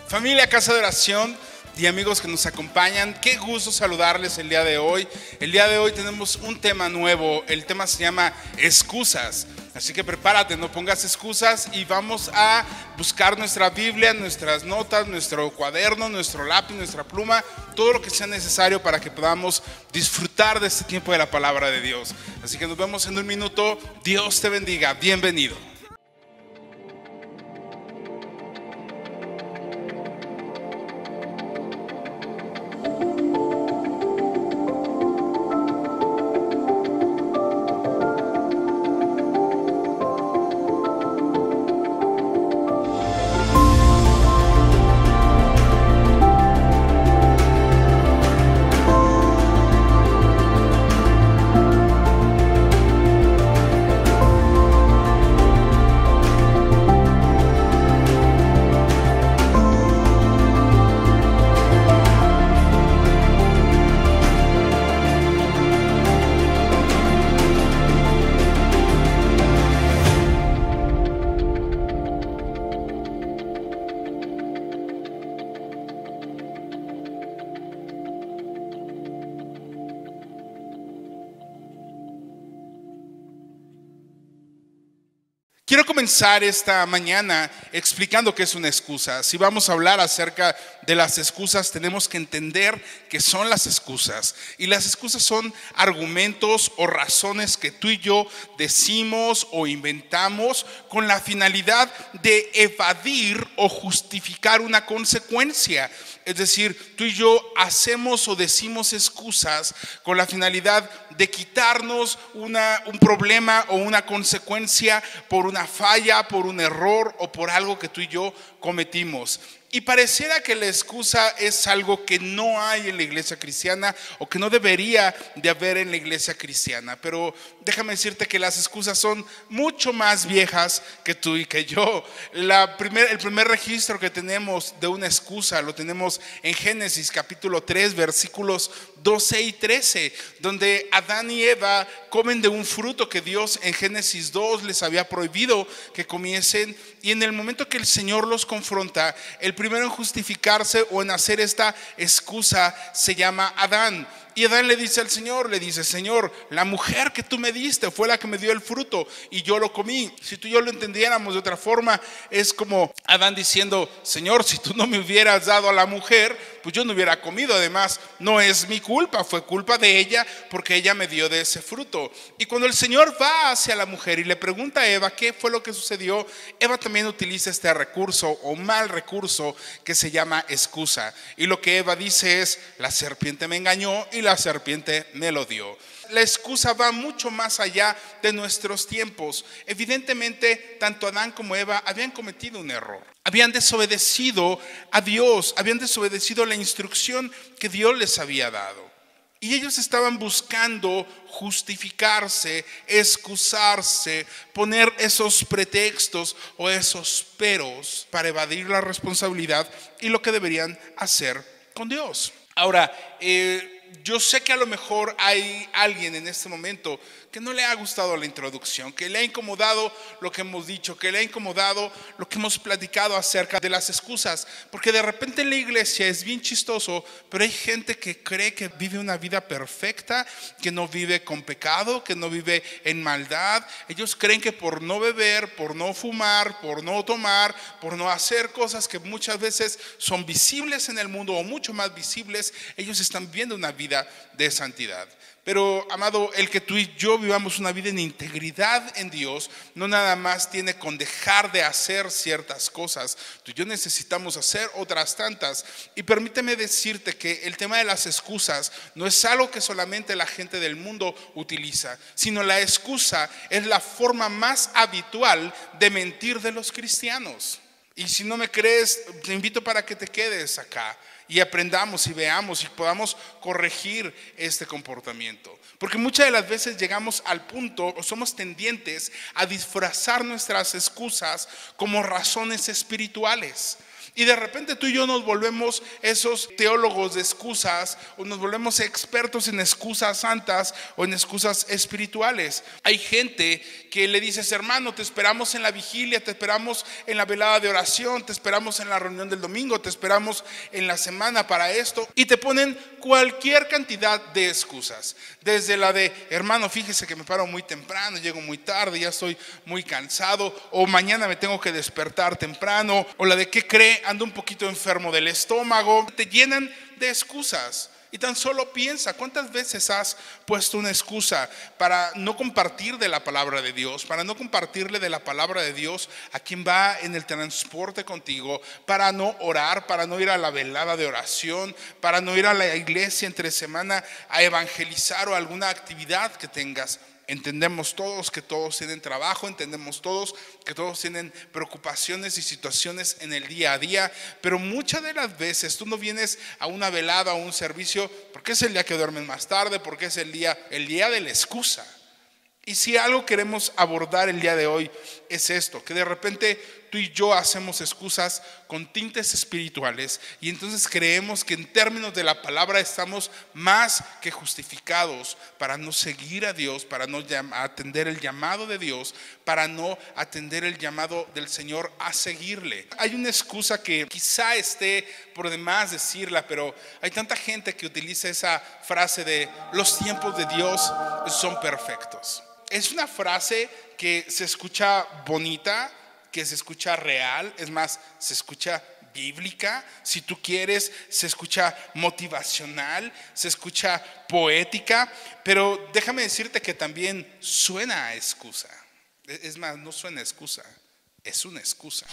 Familia Casa de Oración y amigos que nos acompañan, qué gusto saludarles el día de hoy. El día de hoy tenemos un tema nuevo, el tema se llama excusas. Así que prepárate, no pongas excusas y vamos a buscar nuestra Biblia, nuestras notas, nuestro cuaderno, nuestro lápiz, nuestra pluma, todo lo que sea necesario para que podamos disfrutar de este tiempo de la palabra de Dios. Así que nos vemos en un minuto. Dios te bendiga, bienvenido. Quiero comenzar esta mañana explicando qué es una excusa. Si vamos a hablar acerca de las excusas, tenemos que entender qué son las excusas. Y las excusas son argumentos o razones que tú y yo decimos o inventamos con la finalidad de evadir o justificar una consecuencia. Es decir, tú y yo hacemos o decimos excusas con la finalidad de quitarnos un problema o una consecuencia por una falla, por un error o por algo que tú y yo cometimos. Y pareciera que la excusa es algo que no hay en la iglesia cristiana o que no debería de haber en la iglesia cristiana. Pero déjame decirte que las excusas son mucho más viejas que tú y que yo. El primer registro que tenemos de una excusa lo tenemos en Génesis capítulo 3 versículos 12 y 13, donde Adán y Eva comen de un fruto que Dios en Génesis 2 les había prohibido que comiesen. Y en el momento que el Señor los confronta, el primero en justificarse o en hacer esta excusa se llama Adán. Y Adán le dice al Señor, Señor, la mujer que tú me diste fue la que me dio el fruto y yo lo comí. Si tú y yo lo entendiéramos de otra forma, es como Adán diciendo, Señor, si tú no me hubieras dado a la mujer, pues yo no hubiera comido. Además, no es mi culpa, fue culpa de ella porque ella me dio de ese fruto. Y cuando el Señor va hacia la mujer y le pregunta a Eva qué fue lo que sucedió, Eva también utiliza este recurso o mal recurso que se llama excusa. Y lo que Eva dice es, la serpiente me engañó y la serpiente me lo dio. La excusa va mucho más allá de nuestros tiempos. Evidentemente, tanto Adán como Eva habían cometido un error. Habían desobedecido a Dios, habían desobedecido la instrucción que Dios les había dado. Y ellos estaban buscando justificarse, excusarse, poner esos pretextos o esos peros para evadir la responsabilidad y lo que deberían hacer con Dios. Ahora, yo sé que a lo mejor hay alguien en este momento que no le ha gustado la introducción, que le ha incomodado lo que hemos dicho, que le ha incomodado lo que hemos platicado acerca de las excusas, porque de repente en la iglesia es bien chistoso, pero hay gente que cree que vive una vida perfecta, que no vive con pecado, que no vive en maldad. Ellos creen que por no beber, por no fumar, por no tomar, por no hacer cosas que muchas veces son visibles en el mundo o mucho más visibles, ellos están viviendo una vida de santidad. Pero, amado, el que tú y yo vivamos una vida en integridad en Dios no nada más tiene con dejar de hacer ciertas cosas. Tú y yo necesitamos hacer otras tantas. Y permíteme decirte que el tema de las excusas no es algo que solamente la gente del mundo utiliza, sino la excusa es la forma más habitual de mentir de los cristianos. Y si no me crees, te invito para que te quedes acá y aprendamos y veamos y podamos corregir este comportamiento. Porque muchas de las veces llegamos al punto o somos tendientes a disfrazar nuestras excusas como razones espirituales. Y de repente tú y yo nos volvemos esos teólogos de excusas, o nos volvemos expertos en excusas santas o en excusas espirituales. Hay gente que le dices: hermano, te esperamos en la vigilia, te esperamos en la velada de oración, te esperamos en la reunión del domingo, te esperamos en la semana para esto, y te ponen cualquier cantidad de excusas. Desde la de: hermano, fíjese que me paro muy temprano, llego muy tarde, ya estoy muy cansado, o mañana me tengo que despertar temprano, o la de: ¿qué cree? Ando un poquito enfermo del estómago. Te llenan de excusas. Y tan solo piensa, ¿cuántas veces has puesto una excusa para no compartir de la palabra de Dios, para no compartirle de la palabra de Dios a quien va en el transporte contigo, para no orar, para no ir a la velada de oración, para no ir a la iglesia entre semana a evangelizar o alguna actividad que tengas? Entendemos todos que todos tienen trabajo, entendemos todos que todos tienen preocupaciones y situaciones en el día a día, pero muchas de las veces tú no vienes a una velada o a un servicio porque es el día que duermen más tarde, porque es el día de la excusa. Y si algo queremos abordar el día de hoy es esto, que de repente tú y yo hacemos excusas con tintes espirituales y entonces creemos que en términos de la palabra estamos más que justificados para no seguir a Dios, para no atender el llamado de Dios, para no atender el llamado del Señor a seguirle. Hay una excusa que quizá esté por demás decirla, pero hay tanta gente que utiliza esa frase de: los tiempos de Dios son perfectos. Es una frase que se escucha bonita, que se escucha real, es más, se escucha bíblica, si tú quieres, se escucha motivacional, se escucha poética, pero déjame decirte que también suena a excusa. Es más, no suena a excusa, es una excusa.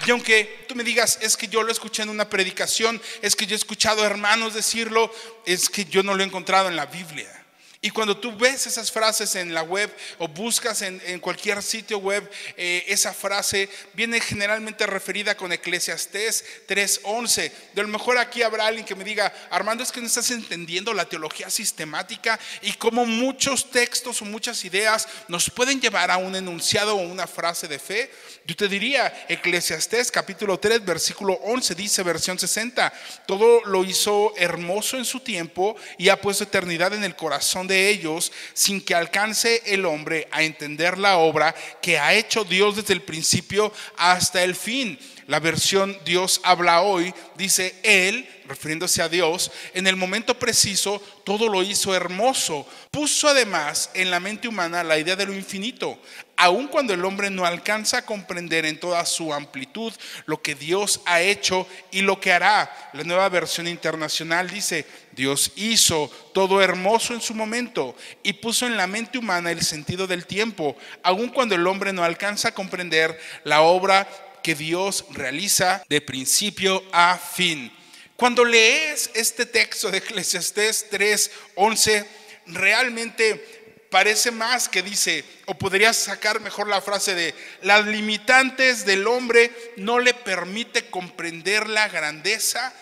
Y aunque tú me digas: es que yo lo escuché en una predicación, es que yo he escuchado hermanos decirlo, es que yo no lo he encontrado en la Biblia. Y cuando tú ves esas frases en la web o buscas en cualquier sitio web, esa frase viene generalmente referida con Eclesiastés 3:11. De lo mejor aquí habrá alguien que me diga: Armando, es que no estás entendiendo la teología sistemática y cómo muchos textos o muchas ideas nos pueden llevar a un enunciado o una frase de fe. Yo te diría, Eclesiastés capítulo 3 versículo 11 dice, versión 60: todo lo hizo hermoso en su tiempo y ha puesto eternidad en el corazón de ellos, sin que alcance el hombre a entender la obra que ha hecho Dios desde el principio hasta el fin. La versión Dios habla hoy dice: Él, refiriéndose a Dios, en el momento preciso todo lo hizo hermoso. Puso además en la mente humana la idea de lo infinito, aun cuando el hombre no alcanza a comprender en toda su amplitud lo que Dios ha hecho y lo que hará. La Nueva Versión Internacional dice: Dios hizo todo hermoso en su momento y puso en la mente humana el sentido del tiempo, aun cuando el hombre no alcanza a comprender la obra que Dios realiza de principio a fin. Cuando lees este texto de Eclesiastés 3:11, realmente parece más que dice, o podrías sacar mejor la frase de: las limitantes del hombre no le permite comprender la grandeza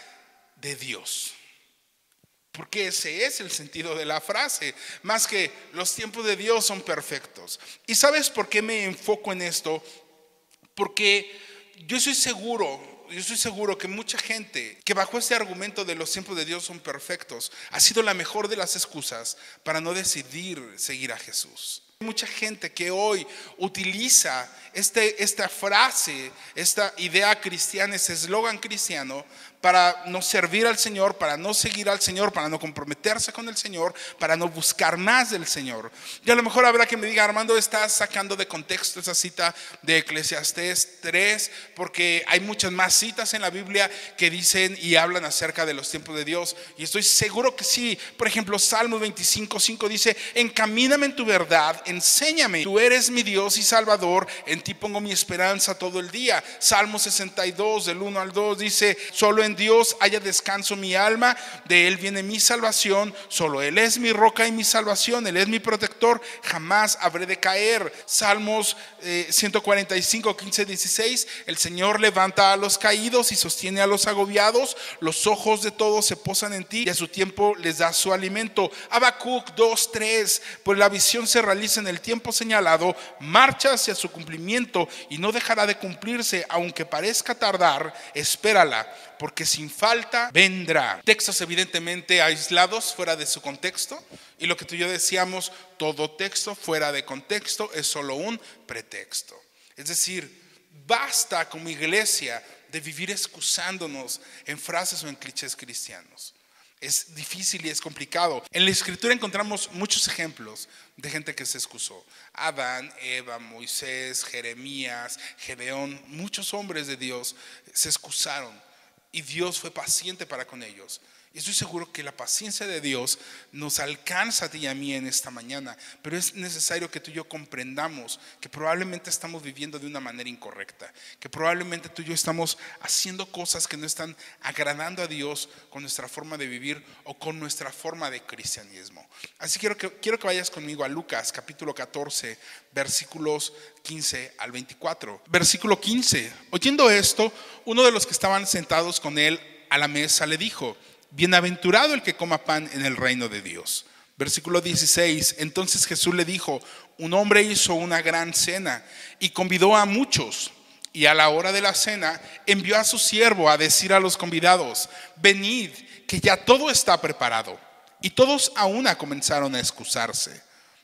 de Dios. Porque ese es el sentido de la frase, más que los tiempos de Dios son perfectos. ¿Y sabes por qué me enfoco en esto? Porque yo estoy seguro que mucha gente que bajo este argumento de los tiempos de Dios son perfectos ha sido la mejor de las excusas para no decidir seguir a Jesús. Hay mucha gente que hoy utiliza esta frase, esta idea cristiana, ese eslogan cristiano, para no servir al Señor, para no seguir al Señor, para no comprometerse con el Señor, para no buscar más del Señor. Y a lo mejor habrá que me diga: Armando, estás sacando de contexto esa cita de Eclesiastés 3, porque hay muchas más citas en la Biblia que dicen y hablan acerca de los tiempos de Dios. Y estoy seguro que sí. Por ejemplo, Salmo 25:5 dice: encamíname en tu verdad, enséñame, tú eres mi Dios y Salvador, en ti pongo mi esperanza todo el día. Salmo 62 del 1 al 2 dice: solo en en Dios haya descanso mi alma, de Él viene mi salvación, solo Él es mi roca y mi salvación, Él es mi protector, jamás habré de caer. Salmos 145, 15, 16, el Señor levanta a los caídos y sostiene a los agobiados, los ojos de todos se posan en ti y a su tiempo les da su alimento. Habacuc 2, 3, pues la visión se realiza en el tiempo señalado, marcha hacia su cumplimiento y no dejará de cumplirse, aunque parezca tardar, espérala, porque sin falta vendrá. Textos evidentemente aislados, fuera de su contexto, y lo que tú y yo decíamos, todo texto fuera de contexto es solo un pretexto. Es decir, basta como iglesia de vivir excusándonos en frases o en clichés cristianos. Es difícil y es complicado. En la Escritura encontramos muchos ejemplos de gente que se excusó. Adán, Eva, Moisés, Jeremías, Gedeón, muchos hombres de Dios se excusaron y Dios fue paciente para con ellos. Y estoy seguro que la paciencia de Dios nos alcanza a ti y a mí en esta mañana, pero es necesario que tú y yo comprendamos que probablemente estamos viviendo de una manera incorrecta, que probablemente tú y yo estamos haciendo cosas que no están agradando a Dios con nuestra forma de vivir o con nuestra forma de cristianismo. Así quiero que vayas conmigo a Lucas capítulo 14, versículos 15 al 24. Versículo 15. Oyendo esto, uno de los que estaban sentados con él a la mesa le dijo: bienaventurado el que coma pan en el reino de Dios. Versículo 16. Entonces Jesús le dijo: un hombre hizo una gran cena y convidó a muchos, y a la hora de la cena envió a su siervo a decir a los convidados: venid, que ya todo está preparado. Y todos a una comenzaron a excusarse.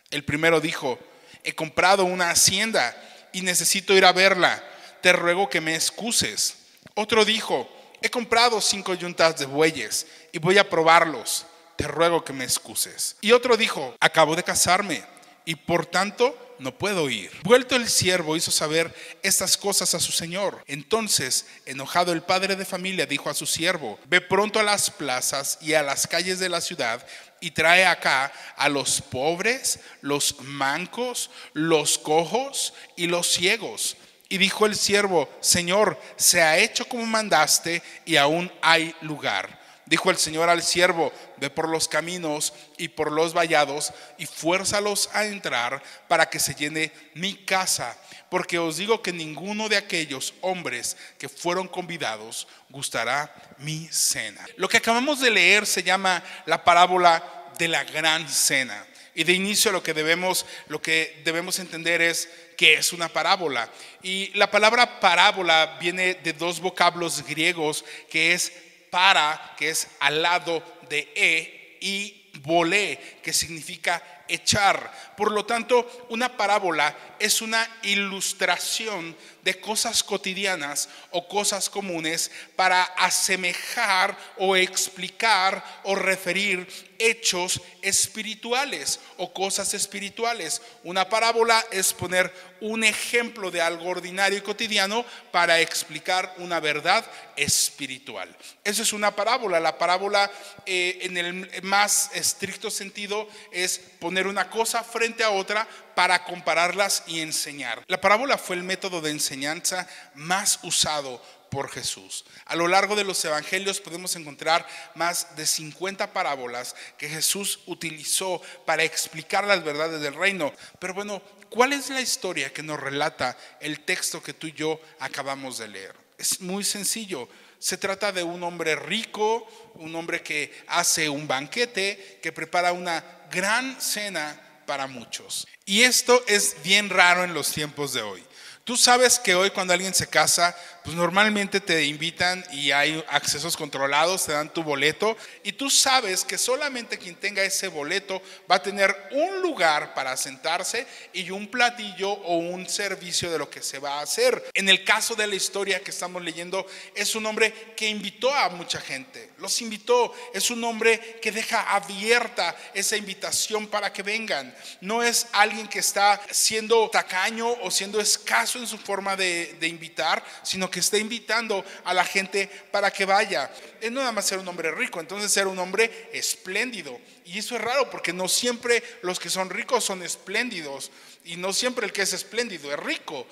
El primero dijo: he comprado una hacienda y necesito ir a verla, te ruego que me excuses. Otro dijo: he comprado 5 yuntas de bueyes y voy a probarlos, te ruego que me excuses. Y otro dijo: acabo de casarme y por tanto no puedo ir. Vuelto el siervo hizo saber estas cosas a su señor. Entonces, enojado el padre de familia dijo a su siervo: ve pronto a las plazas y a las calles de la ciudad y trae acá a los pobres, los mancos, los cojos y los ciegos. Y dijo el siervo: Señor, se ha hecho como mandaste y aún hay lugar. Dijo el Señor al siervo: ve por los caminos y por los vallados y fuérzalos a entrar para que se llene mi casa, porque os digo que ninguno de aquellos hombres que fueron convidados gustará mi cena. Lo que acabamos de leer se llama la parábola de la gran cena. Y de inicio lo que debemos entender es que es una parábola. Y la palabra parábola viene de dos vocablos griegos, que es para, que es al lado de y volé, que significa echar. Por lo tanto, una parábola es una ilustración de cosas cotidianas o cosas comunes para asemejar o explicar o referir hechos espirituales o cosas espirituales. Una parábola es poner un ejemplo de algo ordinario y cotidiano para explicar una verdad espiritual. Eso es una parábola. La parábola en el más estricto sentido es poner una cosa frente a otra para compararlas y enseñar. La parábola fue el método de enseñanza más usado por Jesús. A lo largo de los evangelios podemos encontrar más de 50 parábolas que Jesús utilizó para explicar las verdades del reino. Pero bueno, ¿cuál es la historia que nos relata el texto que tú y yo acabamos de leer? Es muy sencillo. Se trata de un hombre rico, un hombre que hace un banquete, que prepara una gran cena para muchos. Y esto es bien raro en los tiempos de hoy. Tú sabes que hoy cuando alguien se casa, pues normalmente te invitan y hay accesos controlados, te dan tu boleto y tú sabes que solamente quien tenga ese boleto va a tener un lugar para sentarse y un platillo o un servicio de lo que se va a hacer. En el caso de la historia que estamos leyendo, es un hombre que invitó a mucha gente, los invitó, es un hombre que deja abierta esa invitación para que vengan. No es alguien que está siendo tacaño o siendo escaso en su forma de invitar, sino que está invitando a la gente para que vaya. Él no nada más era un hombre rico, entonces era un hombre espléndido. Y eso es raro porque no siempre los que son ricos son espléndidos y no siempre el que es espléndido es rico.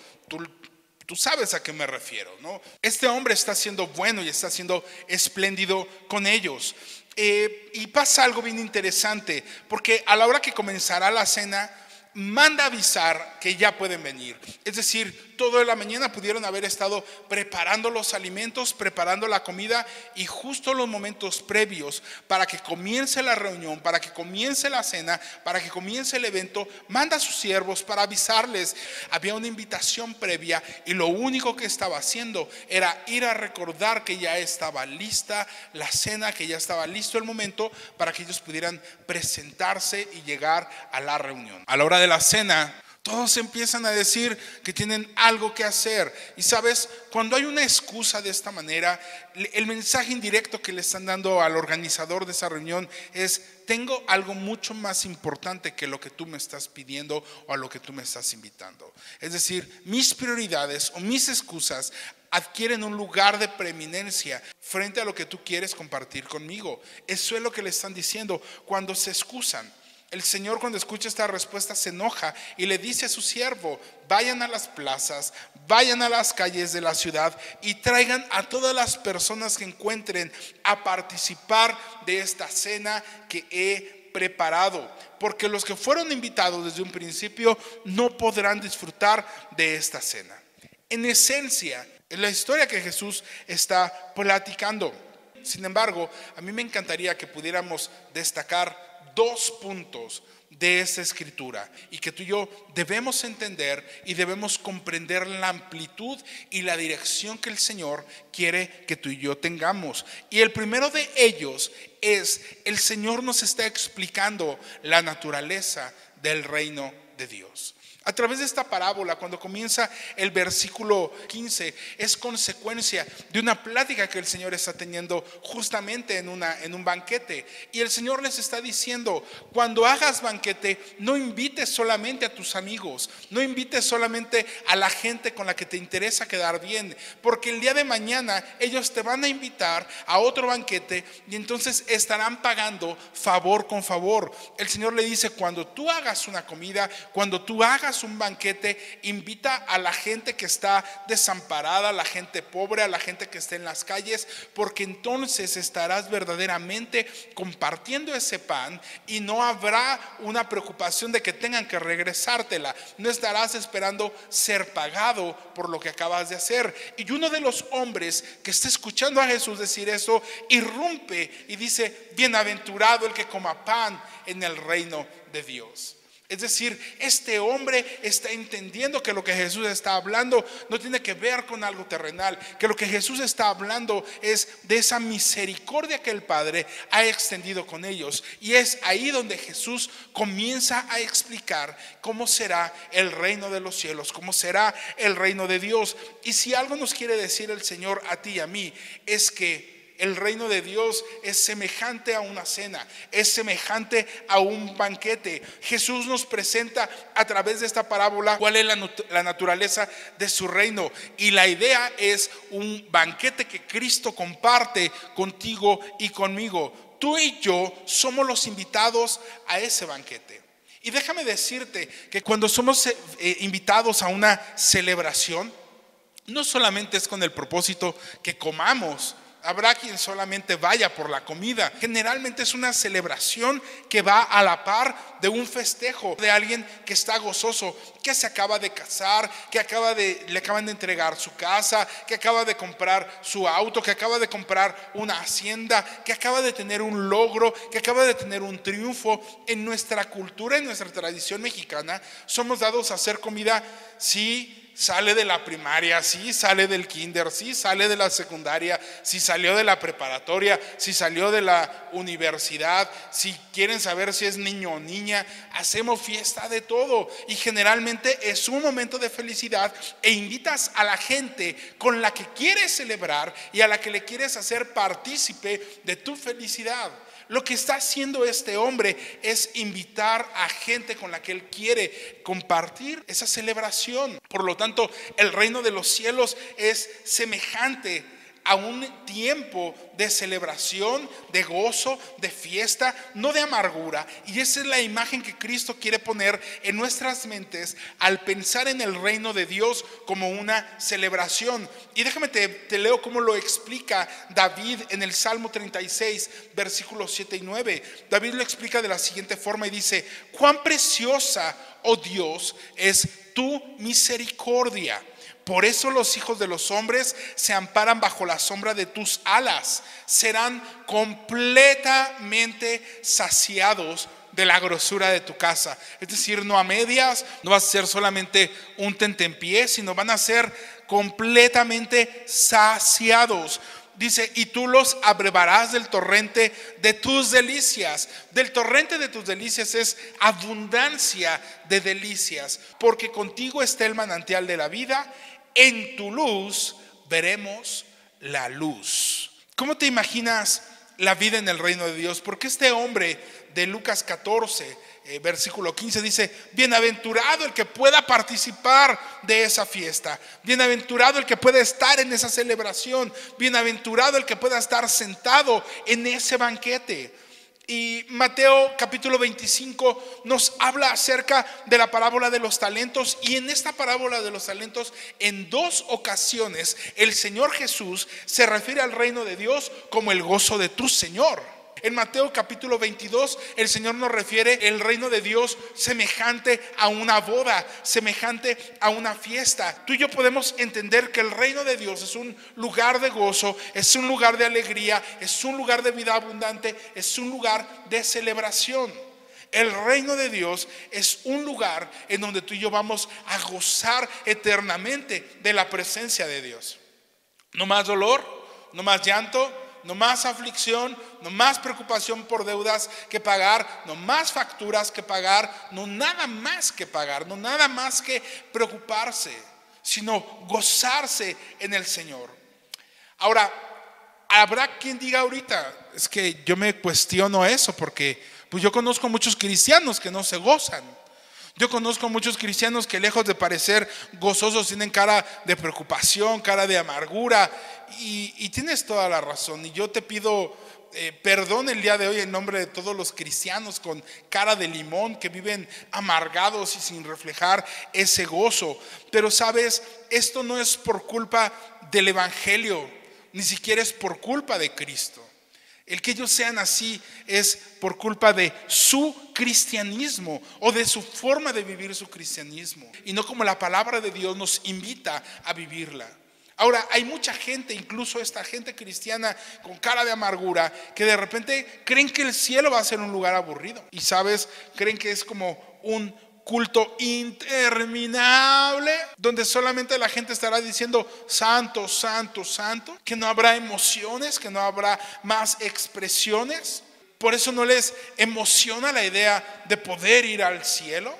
Tú sabes a qué me refiero, ¿no? Este hombre está siendo bueno y está siendo espléndido con ellos. Y pasa algo bien interesante, porque a la hora que comenzará la cena, manda avisar que ya pueden venir. Es decir, toda la mañana pudieron haber estado preparando los alimentos, preparando la comida, y justo los momentos previos para que comience la reunión, para que comience la cena, para que comience el evento, manda a sus siervos para avisarles. Había una invitación previa y lo único que estaba haciendo era ir a recordar que ya estaba lista la cena, que ya estaba listo el momento para que ellos pudieran presentarse y llegar a la reunión. A la hora de la cena, todos empiezan a decir que tienen algo que hacer. Y sabes, cuando hay una excusa de esta manera, el mensaje indirecto que le están dando al organizador de esa reunión es: tengo algo mucho más importante que lo que tú me estás pidiendo o a lo que tú me estás invitando. Es decir, mis prioridades o mis excusas adquieren un lugar de preeminencia frente a lo que tú quieres compartir conmigo. Eso es lo que le están diciendo cuando se excusan. El Señor, cuando escucha esta respuesta, se enoja y le dice a su siervo: vayan a las plazas, vayan a las calles de la ciudad y traigan a todas las personas que encuentren a participar de esta cena que he preparado, porque los que fueron invitados desde un principio no podrán disfrutar de esta cena. En esencia, es la historia que Jesús está platicando. Sin embargo, a mí me encantaría que pudiéramos destacar dos puntos de esa escritura y que tú y yo debemos entender y debemos comprender la amplitud y la dirección que el Señor quiere que tú y yo tengamos. Y el primero de ellos es: el Señor nos está explicando la naturaleza del reino de Dios. A través de esta parábola, cuando comienza el versículo 15, es consecuencia de una plática que el Señor está teniendo justamente en un banquete. Y el Señor les está diciendo: cuando hagas banquete, no invites solamente a tus amigos, no invites solamente a la gente con la que te interesa quedar bien, porque el día de mañana ellos te van a invitar a otro banquete y entonces estarán pagando favor con favor. El Señor le dice: cuando tú hagas una comida, cuando tú hagas un banquete, invita a la gente que está desamparada, a la gente pobre, a la gente que está en las calles, porque entonces estarás verdaderamente compartiendo ese pan y no habrá una preocupación de que tengan que regresártela. No estarás esperando ser pagado por lo que acabas de hacer. Y uno de los hombres que está escuchando a Jesús decir eso irrumpe y dice: bienaventurado el que coma pan en el reino de Dios. Es decir, este hombre está entendiendo que lo que Jesús está hablando no tiene que ver con algo terrenal, que lo que Jesús está hablando es de esa misericordia que el Padre ha extendido con ellos. Y es ahí donde Jesús comienza a explicar cómo será el reino de los cielos, cómo será el reino de Dios. Y si algo nos quiere decir el Señor a ti y a mí, es que el reino de Dios es semejante a una cena, es semejante a un banquete. Jesús nos presenta a través de esta parábola cuál es la naturaleza de su reino. Y la idea es un banquete que Cristo comparte contigo y conmigo. Tú y yo somos los invitados a ese banquete. Y déjame decirte que cuando somos invitados a una celebración, no solamente es con el propósito que comamos. Habrá quien solamente vaya por la comida. Generalmente es una celebración que va a la par de un festejo de alguien que está gozoso, que se acaba de casar, que le acaban de entregar su casa, que acaba de comprar su auto, que acaba de comprar una hacienda, que acaba de tener un logro, que acaba de tener un triunfo. En nuestra cultura, en nuestra tradición mexicana, somos dados a hacer comida, sí. Sale de la primaria, sí sale del kinder, sí sale de la secundaria, si salió de la preparatoria, si salió de la universidad, si quieren saber si es niño o niña, hacemos fiesta de todo. Y generalmente es un momento de felicidad e invitas a la gente con la que quieres celebrar y a la que le quieres hacer partícipe de tu felicidad. Lo que está haciendo este hombre es invitar a gente con la que él quiere compartir esa celebración. Por lo tanto, el reino de los cielos es semejante a un tiempo de celebración, de gozo, de fiesta, no de amargura. Y esa es la imagen que Cristo quiere poner en nuestras mentes al pensar en el reino de Dios como una celebración. Y déjame te leo cómo lo explica David en el Salmo 36, versículos 7 y 9. David lo explica de la siguiente forma y dice: cuán preciosa, oh Dios, es tu misericordia. Por eso los hijos de los hombres se amparan bajo la sombra de tus alas. Serán completamente saciados de la grosura de tu casa. Es decir, no a medias, no va a ser solamente un tentempié, sino van a ser completamente saciados. Dice: y tú los abrevarás del torrente de tus delicias. Del torrente de tus delicias es abundancia de delicias, porque contigo está el manantial de la vida. En tu luz veremos la luz. ¿Cómo te imaginas la vida en el reino de Dios? Porque este hombre de Lucas 14, versículo 15 dice: bienaventurado el que pueda participar de esa fiesta, bienaventurado el que pueda estar en esa celebración, bienaventurado el que pueda estar sentado en ese banquete. Y Mateo capítulo 25 nos habla acerca de la parábola de los talentos. Y en esta parábola de los talentos, en dos ocasiones, el Señor Jesús se refiere al reino de Dios como el gozo de tu Señor. En Mateo capítulo 22, el Señor nos refiere el reino de Dios semejante a una boda, semejante a una fiesta. Tú y yo podemos entender que el reino de Dios es un lugar de gozo, es un lugar de alegría, es un lugar de vida abundante, es un lugar de celebración. El reino de Dios es un lugar en donde tú y yo vamos a gozar eternamente de la presencia de Dios. No más dolor, no más llanto, no más aflicción, no más preocupación por deudas que pagar, no más facturas que pagar, no nada más que pagar, no nada más que preocuparse, sino gozarse en el Señor. Ahora, habrá quien diga ahorita: es que yo me cuestiono eso, porque pues yo conozco muchos cristianos que no se gozan. Yo conozco muchos cristianos que, lejos de parecer gozosos, tienen cara de preocupación, cara de amargura. Y tienes toda la razón. Y yo te pido perdón el día de hoy en nombre de todos los cristianos con cara de limón que viven amargados y sin reflejar ese gozo. Pero sabes, esto no es por culpa del evangelio, ni siquiera es por culpa de Cristo. El que ellos sean así es por culpa de su cristianismo o de su forma de vivir su cristianismo, y no como la palabra de Dios nos invita a vivirla. Ahora, hay mucha gente, incluso esta gente cristiana con cara de amargura, que de repente creen que el cielo va a ser un lugar aburrido. Y sabes, creen que es como un culto interminable, donde solamente la gente estará diciendo santo, santo, santo, que no habrá emociones, que no habrá más expresiones. Por eso no les emociona la idea de poder ir al cielo.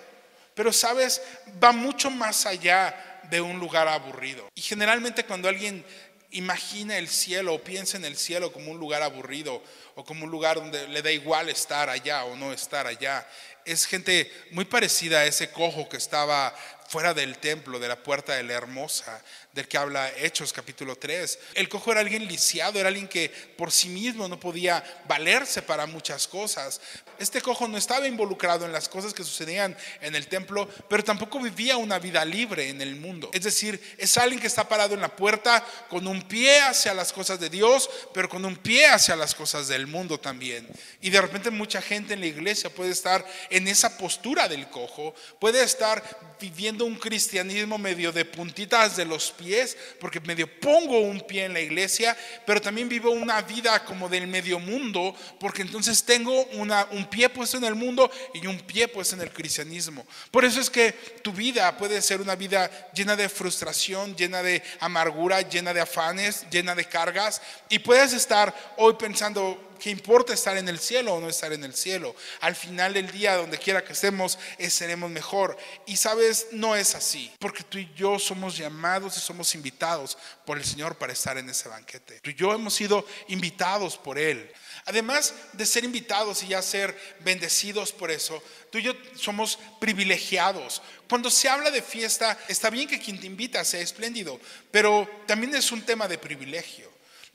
Pero sabes, va mucho más allá de un lugar aburrido. Y generalmente cuando alguien imagina el cielo o piensa en el cielo como un lugar aburrido o como un lugar donde le da igual estar allá o no estar allá, es gente muy parecida a ese cojo que estaba fuera del templo, de la puerta de la Hermosa, del que habla Hechos capítulo 3. El cojo era alguien lisiado, era alguien que por sí mismo no podía valerse para muchas cosas. Este cojo no estaba involucrado en las cosas que sucedían en el templo, pero tampoco vivía una vida libre en el mundo. Es decir, es alguien que está parado en la puerta con un pie hacia las cosas de Dios, pero con un pie hacia las cosas del mundo también. Y de repente mucha gente en la iglesia puede estar en esa postura del cojo, puede estar viviendo un cristianismo medio de puntitas de los pies, porque medio pongo un pie en la iglesia, pero también vivo una vida como del medio mundo, porque entonces tengo un pie puesto en el mundo y un pie puesto en el cristianismo. Por eso es que tu vida puede ser una vida llena de frustración, llena de amargura, llena de afanes, llena de cargas, y puedes estar hoy pensando: ¿qué importa estar en el cielo o no estar en el cielo? Al final del día, donde quiera que estemos, seremos mejor. Y sabes, no es así, porque tú y yo somos llamados y somos invitados por el Señor para estar en ese banquete. Tú y yo hemos sido invitados por Él. Además de ser invitados y ya ser bendecidos por eso, tú y yo somos privilegiados. Cuando se habla de fiesta, está bien que quien te invita sea espléndido, pero también es un tema de privilegio.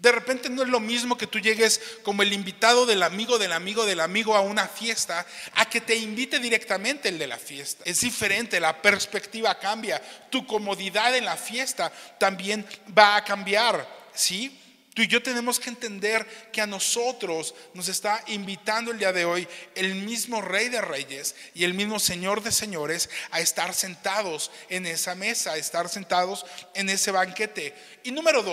De repente no es lo mismo que tú llegues como el invitado del amigo del amigo del amigo a una fiesta, a que te invite directamente el de la fiesta. Es diferente, la perspectiva cambia, tu comodidad en la fiesta también va a cambiar, ¿sí? Tú y yo tenemos que entender que a nosotros nos está invitando el día de hoy el mismo Rey de Reyes y el mismo Señor de Señores a estar sentados en esa mesa, a estar sentados en ese banquete. Y número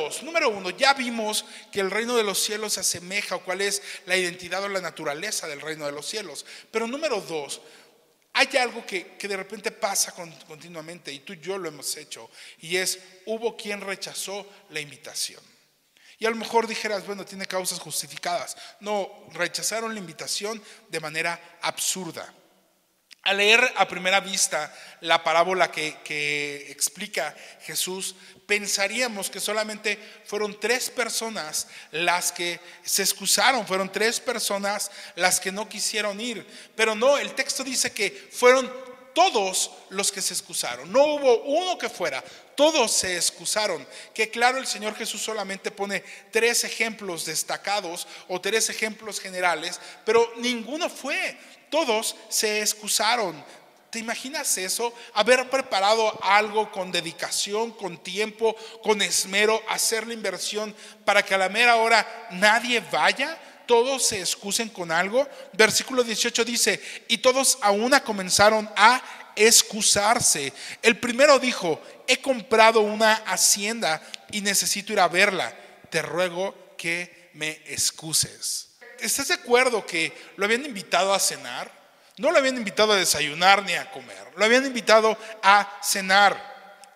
uno, ya vimos que el reino de los cielos se asemeja, o cuál es la identidad o la naturaleza del reino de los cielos. Pero número dos, hay algo que de repente pasa continuamente, y tú y yo lo hemos hecho, y es, hubo quien rechazó la invitación. Y a lo mejor dijeras, bueno, tiene causas justificadas. No, rechazaron la invitación de manera absurda. Al leer a primera vista la parábola que explica Jesús, pensaríamos que solamente fueron 3 personas las que se excusaron, fueron 3 personas las que no quisieron ir. Pero no, el texto dice que fueron todos los que se excusaron. No hubo uno que fuera, todos se excusaron. Que claro, el Señor Jesús solamente pone 3 ejemplos destacados o 3 ejemplos generales, pero ninguno fue. Todos se excusaron. ¿Te imaginas eso? Haber preparado algo con dedicación, con tiempo, con esmero, hacer la inversión para que a la mera hora nadie vaya. Todos se excusen con algo. Versículo 18 dice, y todos a una comenzaron a excusarse. El primero dijo, he comprado una hacienda y necesito ir a verla. Te ruego que me excuses. ¿Estás de acuerdo que lo habían invitado a cenar? No lo habían invitado a desayunar ni a comer. Lo habían invitado a cenar.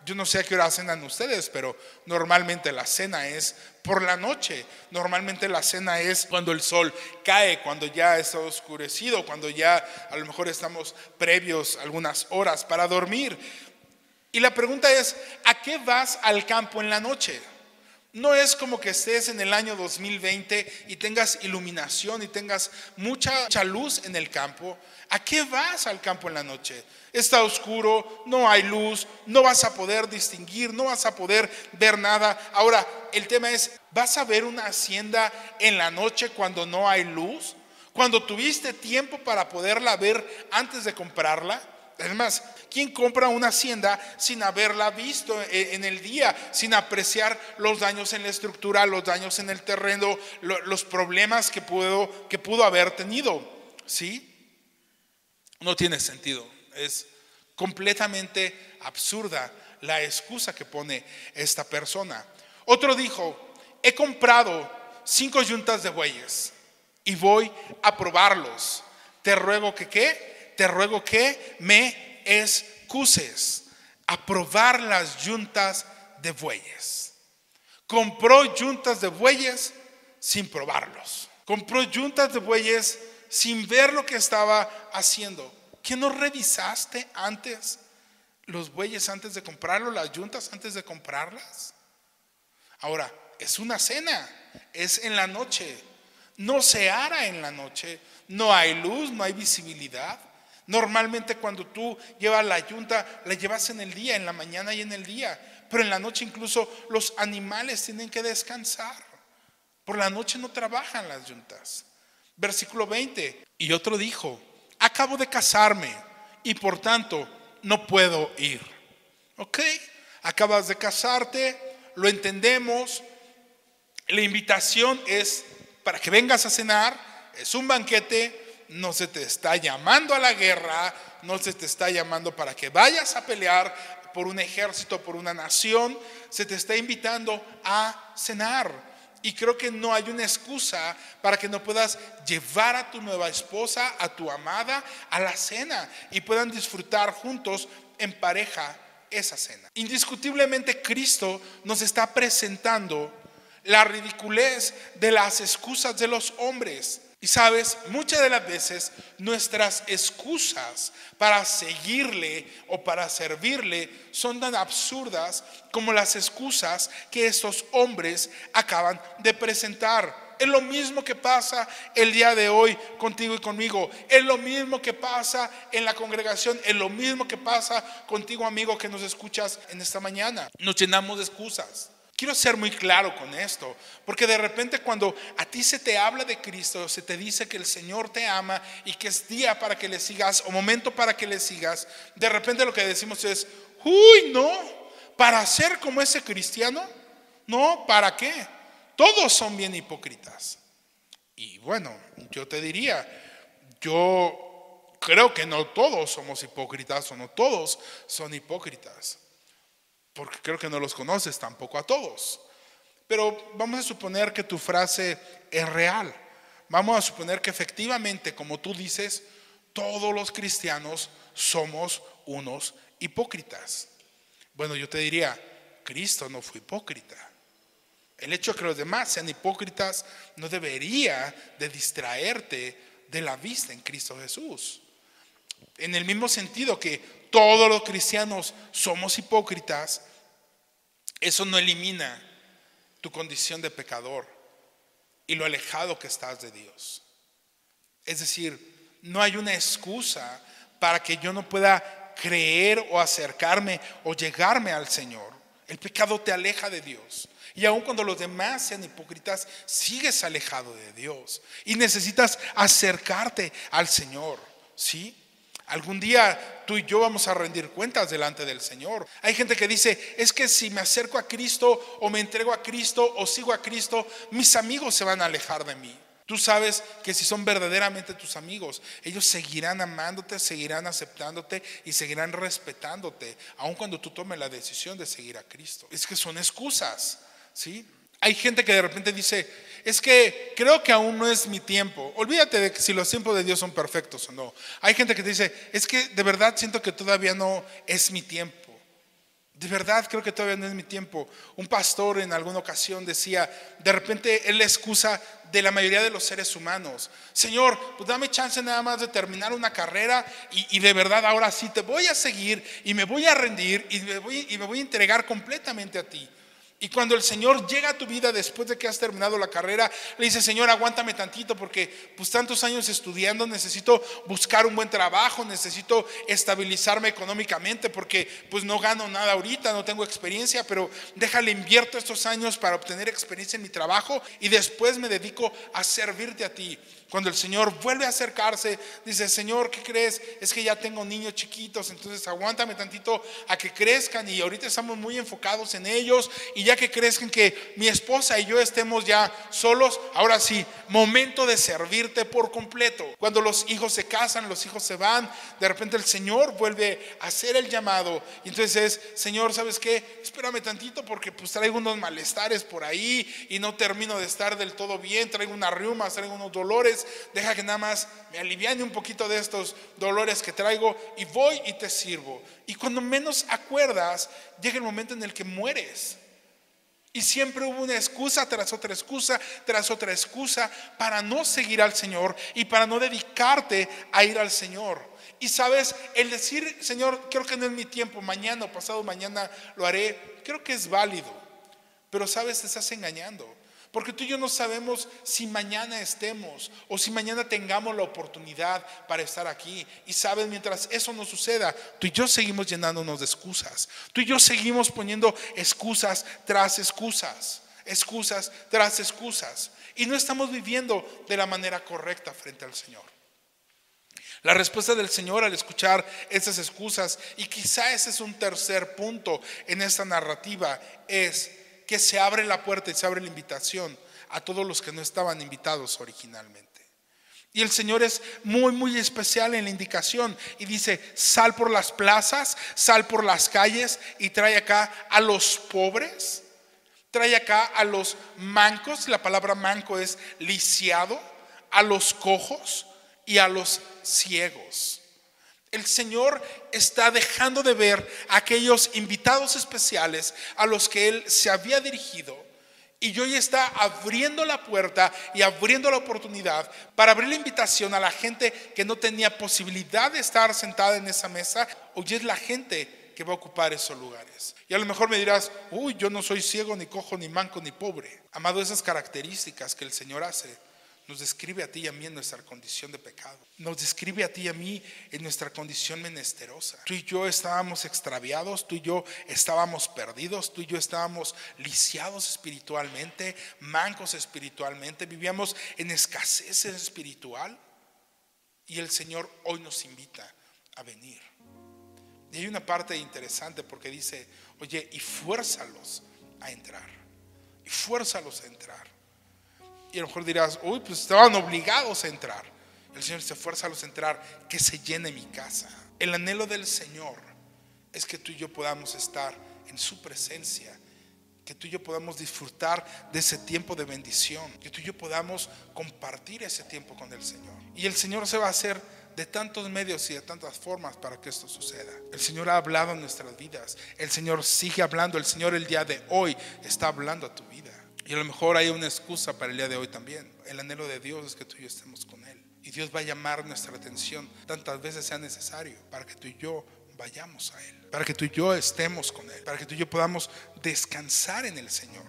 Yo no sé a qué hora cenan ustedes, pero normalmente la cena es por la noche. Normalmente la cena es cuando el sol cae, cuando ya está oscurecido, cuando ya a lo mejor estamos previos algunas horas para dormir. Y la pregunta es, ¿a qué vas al campo en la noche? No es como que estés en el año 2020 y tengas iluminación y tengas mucha luz en el campo. ¿A qué vas al campo en la noche? Está oscuro, no hay luz, no vas a poder distinguir, no vas a poder ver nada. Ahora, el tema es, ¿vas a ver una hacienda en la noche cuando no hay luz? Cuando tuviste tiempo para poderla ver antes de comprarla. Además, ¿quién compra una hacienda sin haberla visto en el día, sin apreciar los daños en la estructura, los daños en el terreno, los problemas que pudo haber tenido? ¿Sí? No tiene sentido. Es completamente absurda la excusa que pone esta persona. Otro dijo, he comprado 5 yuntas de bueyes y voy a probarlos. Te ruego que ¿qué? Te ruego que me excuses. A probar las yuntas de bueyes. Compró yuntas de bueyes sin probarlos. Compró yuntas de bueyes sin ver lo que estaba haciendo. ¿Qué no revisaste antes los bueyes antes de comprarlos, las yuntas antes de comprarlas? Ahora, es una cena, es en la noche. No se hará en la noche, no hay luz, no hay visibilidad. Normalmente cuando tú llevas la yunta, la llevas en el día, en la mañana y en el día. Pero en la noche incluso los animales tienen que descansar. Por la noche no trabajan las yuntas. Versículo 20. Y otro dijo, acabo de casarme y por tanto no puedo ir. Ok, acabas de casarte, lo entendemos. La invitación es para que vengas a cenar, es un banquete. No se te está llamando a la guerra, no se te está llamando para que vayas a pelear por un ejército, por una nación. Se te está invitando a cenar. Y creo que no hay una excusa para que no puedas llevar a tu nueva esposa, a tu amada, a la cena y puedan disfrutar juntos en pareja esa cena. Indiscutiblemente Cristo nos está presentando la ridiculez de las excusas de los hombres. Y sabes, muchas de las veces nuestras excusas para seguirle o para servirle son tan absurdas como las excusas que estos hombres acaban de presentar. Es lo mismo que pasa el día de hoy contigo y conmigo. Es lo mismo que pasa en la congregación. Es lo mismo que pasa contigo, amigo, que nos escuchas en esta mañana. Nos llenamos de excusas. Quiero ser muy claro con esto, porque de repente cuando a ti se te habla de Cristo, se te dice que el Señor te ama y que es día para que le sigas o momento para que le sigas, de repente lo que decimos es, uy, no, para ser como ese cristiano, no, ¿para qué? Todos son bien hipócritas. Y bueno, yo te diría, yo creo que no todos somos hipócritas o no todos son hipócritas, porque creo que no los conoces tampoco a todos. Pero vamos a suponer que tu frase es real. Vamos a suponer que efectivamente, como tú dices, todos los cristianos somos unos hipócritas. Bueno, yo te diría, Cristo no fue hipócrita. El hecho de que los demás sean hipócritas no debería de distraerte de la vista en Cristo Jesús. En el mismo sentido que todos los cristianos somos hipócritas, eso no elimina tu condición de pecador y lo alejado que estás de Dios. Es decir, no hay una excusa para que yo no pueda creer o acercarme o llegarme al Señor. El pecado te aleja de Dios. Y aun cuando los demás sean hipócritas, sigues alejado de Dios. Y necesitas acercarte al Señor, ¿sí? Algún día tú y yo vamos a rendir cuentas delante del Señor. Hay gente que dice, es que si me acerco a Cristo o me entrego a Cristo o sigo a Cristo, mis amigos se van a alejar de mí. Tú sabes que si son verdaderamente tus amigos, ellos seguirán amándote, seguirán aceptándote y seguirán respetándote, aun cuando tú tomes la decisión de seguir a Cristo. Es que son excusas, ¿sí? Hay gente que de repente dice, es que creo que aún no es mi tiempo. Olvídate de que si los tiempos de Dios son perfectos o no. Hay gente que dice, es que de verdad siento que todavía no es mi tiempo. De verdad creo que todavía no es mi tiempo. Un pastor en alguna ocasión decía, de repente es la excusa de la mayoría de los seres humanos. Señor, pues dame chance nada más de terminar una carrera y de verdad ahora sí te voy a seguir y me voy a rendir y me voy a entregar completamente a ti. Y cuando el Señor llega a tu vida después de que has terminado la carrera, le dice, Señor, aguántame tantito porque pues tantos años estudiando, necesito buscar un buen trabajo, necesito estabilizarme económicamente porque pues no gano nada ahorita, no tengo experiencia, pero déjale, invierto estos años para obtener experiencia en mi trabajo y después me dedico a servirte a ti. Cuando el Señor vuelve a acercarse, dice, Señor, ¿qué crees? Es que ya tengo niños chiquitos, entonces aguántame tantito a que crezcan y ahorita estamos muy enfocados en ellos y ya que crezcan que mi esposa y yo estemos ya solos, ahora sí, momento de servirte por completo. Cuando los hijos se casan, los hijos se van, de repente el Señor vuelve a hacer el llamado y entonces, Señor, ¿sabes qué? Espérame tantito porque pues traigo unos malestares por ahí y no termino de estar del todo bien, traigo unas riumas, traigo unos dolores. Deja que nada más me aliviane un poquito de estos dolores que traigo y voy y te sirvo. Y cuando menos acuerdas, llega el momento en el que mueres. Y siempre hubo una excusa tras otra excusa tras otra excusa para no seguir al Señor y para no dedicarte a ir al Señor. Y sabes, el decir, Señor, creo que no es mi tiempo, mañana o pasado mañana lo haré, creo que es válido. Pero sabes, te estás engañando. Porque tú y yo no sabemos si mañana estemos o si mañana tengamos la oportunidad para estar aquí. Y sabes, mientras eso no suceda, tú y yo seguimos llenándonos de excusas. Tú y yo seguimos poniendo excusas tras excusas, excusas tras excusas. Y no estamos viviendo de la manera correcta frente al Señor. La respuesta del Señor al escuchar esas excusas, y quizá ese es un tercer punto en esta narrativa, es que se abre la puerta y se abre la invitación a todos los que no estaban invitados originalmente. Y el Señor es muy, muy especial en la indicación y dice, sal por las plazas, sal por las calles y trae acá a los pobres, trae acá a los mancos, la palabra manco es lisiado, a los cojos y a los ciegos. El Señor está dejando de ver a aquellos invitados especiales a los que Él se había dirigido y hoy está abriendo la puerta y abriendo la oportunidad para abrir la invitación a la gente que no tenía posibilidad de estar sentada en esa mesa. Hoy es la gente que va a ocupar esos lugares. Y a lo mejor me dirás, uy, yo no soy ciego, ni cojo, ni manco, ni pobre. Amado, esas características que el Señor hace nos describe a ti y a mí en nuestra condición de pecado. Nos describe a ti y a mí en nuestra condición menesterosa. Tú y yo estábamos extraviados, tú y yo estábamos perdidos, tú y yo estábamos lisiados espiritualmente, mancos espiritualmente, vivíamos en escasez espiritual. Y el Señor hoy nos invita a venir. Y hay una parte interesante porque dice, oye, y fuérzalos a entrar. Y fuérzalos a entrar. Y a lo mejor dirás, uy, pues estaban obligados a entrar. El Señor dice, fuérzalos a entrar, que se llene mi casa. El anhelo del Señor es que tú y yo podamos estar en su presencia, que tú y yo podamos disfrutar de ese tiempo de bendición, que tú y yo podamos compartir ese tiempo con el Señor. Y el Señor se va a hacer de tantos medios y de tantas formas para que esto suceda. El Señor ha hablado en nuestras vidas, el Señor sigue hablando, el Señor el día de hoy está hablando a tu vida. Y a lo mejor hay una excusa para el día de hoy también. El anhelo de Dios es que tú y yo estemos con Él. Y Dios va a llamar nuestra atención tantas veces sea necesario para que tú y yo vayamos a Él, para que tú y yo estemos con Él, para que tú y yo podamos descansar en el Señor,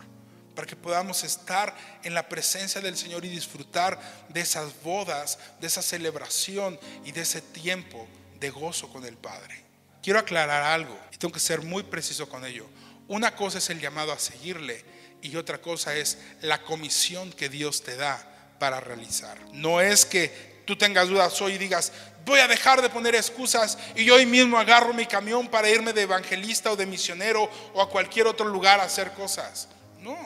para que podamos estar en la presencia del Señor y disfrutar de esas bodas, de esa celebración y de ese tiempo de gozo con el Padre. Quiero aclarar algo y tengo que ser muy preciso con ello. Una cosa es el llamado a seguirle y otra cosa es la comisión que Dios te da para realizar. No es que tú tengas dudas hoy y digas, voy a dejar de poner excusas y yo hoy mismo agarro mi camión para irme de evangelista o de misionero o a cualquier otro lugar a hacer cosas. No,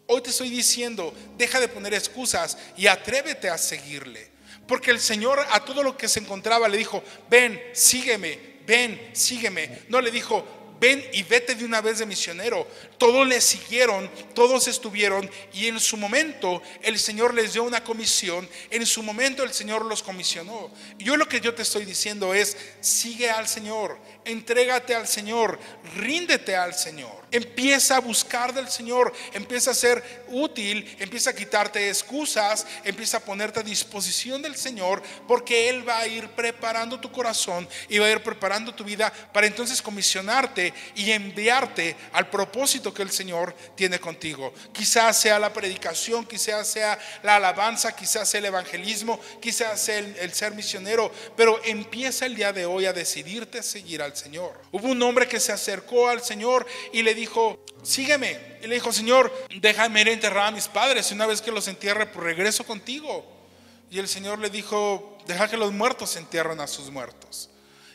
hoy te estoy diciendo, deja de poner excusas y atrévete a seguirle. Porque el Señor a todo lo que se encontraba le dijo, ven, sígueme, ven, sígueme. No le dijo, ven y vete de una vez de misionero. Todos le siguieron, todos estuvieron, y en su momento el Señor les dio una comisión. En su momento el Señor los comisionó. Yo lo que yo te estoy diciendo es, sigue al Señor, entrégate al Señor, ríndete al Señor, empieza a buscar del Señor, empieza a ser útil, empieza a quitarte excusas, empieza a ponerte a disposición del Señor, porque Él va a ir preparando tu corazón y va a ir preparando tu vida para entonces comisionarte y enviarte al propósito que el Señor tiene contigo. Quizás sea la predicación, quizás sea la alabanza, quizás sea el evangelismo, quizás sea el ser misionero, pero empieza el día de hoy a decidirte a seguir al Señor. Hubo un hombre que se acercó al Señor y le dijo, sígueme. Y le dijo, Señor, déjame ir a enterrar a mis padres, y una vez que los entierre, pues regreso contigo. Y el Señor le dijo, deja que los muertos entierren a sus muertos.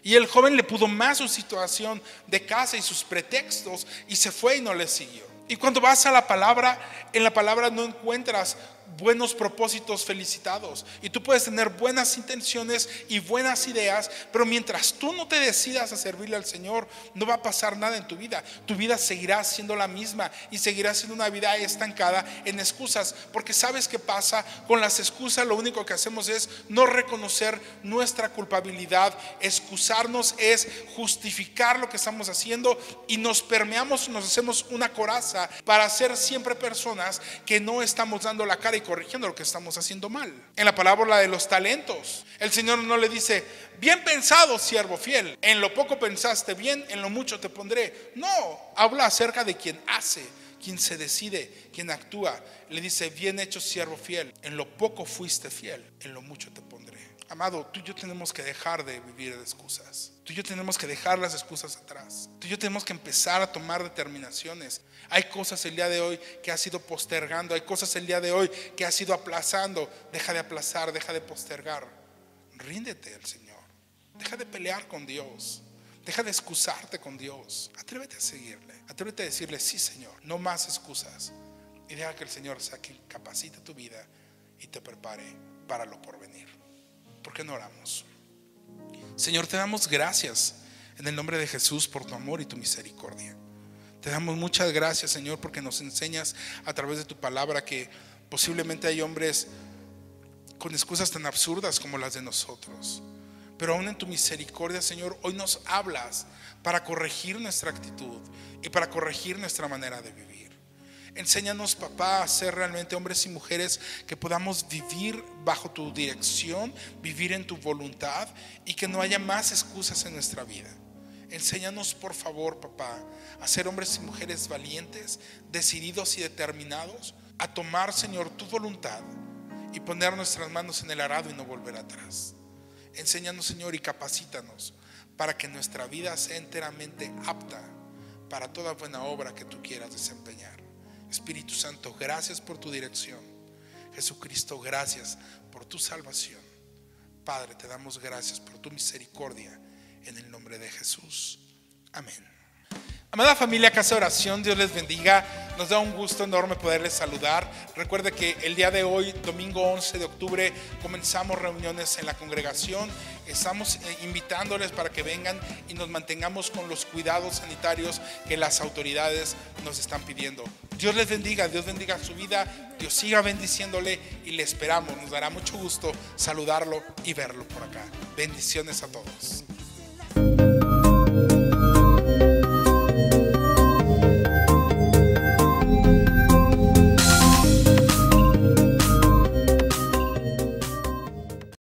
Y el joven le pudo más su situación de casa y sus pretextos y se fue y no le siguió. Y cuando vas a la palabra, en la palabra no encuentras buenos propósitos felicitados. Y tú puedes tener buenas intenciones y buenas ideas, pero mientras tú no te decidas a servirle al Señor, no va a pasar nada en tu vida. Tu vida seguirá siendo la misma y seguirá siendo una vida estancada en excusas. Porque ¿sabes qué pasa? Con las excusas lo único que hacemos es no reconocer nuestra culpabilidad. Excusarnos es justificar lo que estamos haciendo y nos permeamos, nos hacemos una coraza para ser siempre personas que no estamos dando la cara y corrigiendo lo que estamos haciendo mal. En la parábola de los talentos, el Señor no le dice, bien pensado, siervo fiel, en lo poco pensaste bien, en lo mucho te pondré. No, habla acerca de quien hace, quien se decide, quien actúa. Le dice, bien hecho, siervo fiel, en lo poco fuiste fiel, en lo mucho te pondré. Amado, tú y yo tenemos que dejar de vivir de excusas. Tú y yo tenemos que dejar las excusas atrás. Tú y yo tenemos que empezar a tomar determinaciones. Hay cosas el día de hoy que has ido postergando. Hay cosas el día de hoy que has ido aplazando. Deja de aplazar, deja de postergar. Ríndete al Señor. Deja de pelear con Dios. Deja de excusarte con Dios. Atrévete a seguirle. Atrévete a decirle, sí, Señor, no más excusas. Y deja que el Señor sea quien capacite tu vida y te prepare para lo porvenir. ¿Por qué no oramos? Señor, te damos gracias en el nombre de Jesús por tu amor y tu misericordia. Te damos muchas gracias, Señor, porque nos enseñas a través de tu palabra que posiblemente hay hombres con excusas tan absurdas como las de nosotros. Pero aún en tu misericordia, Señor, hoy nos hablas para corregir nuestra actitud y para corregir nuestra manera de vivir. Enséñanos, papá, a ser realmente hombres y mujeres que podamos vivir bajo tu dirección, vivir en tu voluntad y que no haya más excusas en nuestra vida. Enséñanos, por favor, papá, a ser hombres y mujeres valientes, decididos y determinados a tomar, Señor, tu voluntad y poner nuestras manos en el arado y no volver atrás. Enséñanos, Señor, y capacítanos para que nuestra vida sea enteramente apta para toda buena obra que tú quieras desempeñar. Espíritu Santo, gracias por tu dirección. Jesucristo, gracias por tu salvación. Padre, te damos gracias por tu misericordia en el nombre de Jesús. Amén. Amada familia Casa de Oración, Dios les bendiga. Nos da un gusto enorme poderles saludar. Recuerde que el día de hoy, domingo 11 de octubre, comenzamos reuniones en la congregación. Estamos invitándoles para que vengan y nos mantengamos con los cuidados sanitarios que las autoridades nos están pidiendo. Dios les bendiga, Dios bendiga su vida, Dios siga bendiciéndole y le esperamos. Nos dará mucho gusto saludarlo y verlo por acá. Bendiciones a todos.